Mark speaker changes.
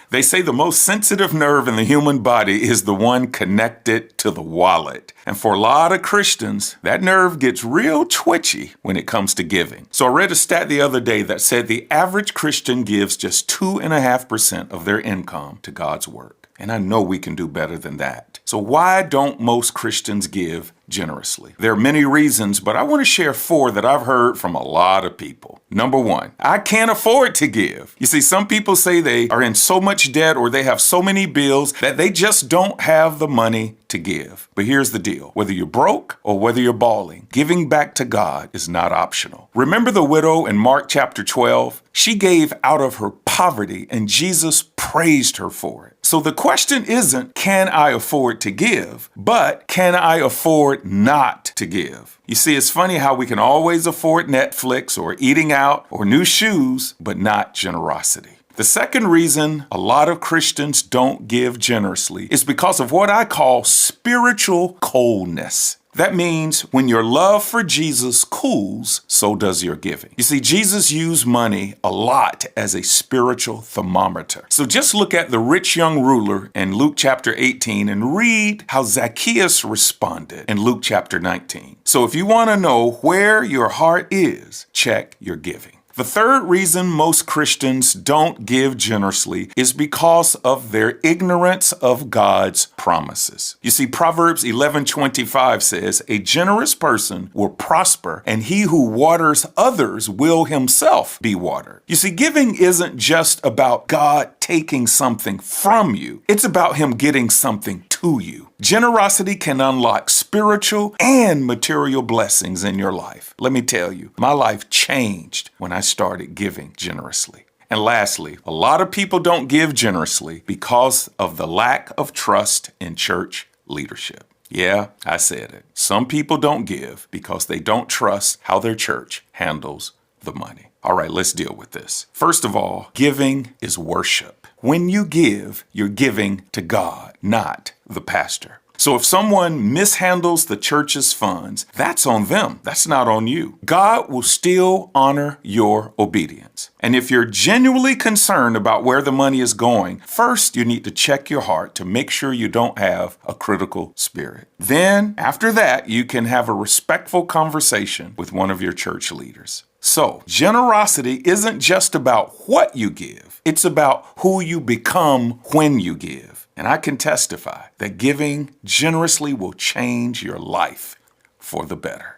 Speaker 1: They say the most sensitive nerve in the human body is the one connected to the wallet. And for a lot of Christians, that nerve gets real twitchy when it comes to giving. So I read a stat the other day that said the average Christian gives just 2.5% of their income to God's work. And I know we can do better than that. So why don't most Christians give generously? There are many reasons, but I want to share 4 that I've heard from a lot of people. Number 1, I can't afford to give. You see, some people say they are in so much debt or they have so many bills that they just don't have the money to give. But here's the deal. Whether you're broke or whether you're balling, giving back to God is not optional. Remember the widow in Mark chapter 12? She gave out of her poverty and Jesus praised her for it. So the question isn't, can I afford to give? But can I afford not to give? You see, it's funny how we can always afford Netflix or eating out or new shoes, but not generosity. The second reason a lot of Christians don't give generously is because of what I call spiritual coldness. That means when your love for Jesus cools, so does your giving. You see, Jesus used money a lot as a spiritual thermometer. So just look at the rich young ruler in Luke chapter 18 and read how Zacchaeus responded in Luke chapter 19. So if you want to know where your heart is, check your giving. The third reason most Christians don't give generously is because of their ignorance of God's promises. You see, Proverbs 11:25 says, "A generous person will prosper, and he who waters others will himself be watered." You see, giving isn't just about God taking something from you. It's about him getting something to you. Generosity can unlock spiritual and material blessings in your life. Let me tell you, my life changed when I started giving generously. And lastly, a lot of people don't give generously because of the lack of trust in church leadership. Yeah, I said it. Some people don't give because they don't trust how their church handles the money. All right, let's deal with this. First of all, giving is worship. When you give, you're giving to God, not the pastor. So if someone mishandles the church's funds, that's on them. That's not on you. God will still honor your obedience. And if you're genuinely concerned about where the money is going, first you need to check your heart to make sure you don't have a critical spirit. Then, after that, you can have a respectful conversation with one of your church leaders. So, generosity isn't just about what you give. It's about who you become when you give. And I can testify that giving generously will change your life for the better.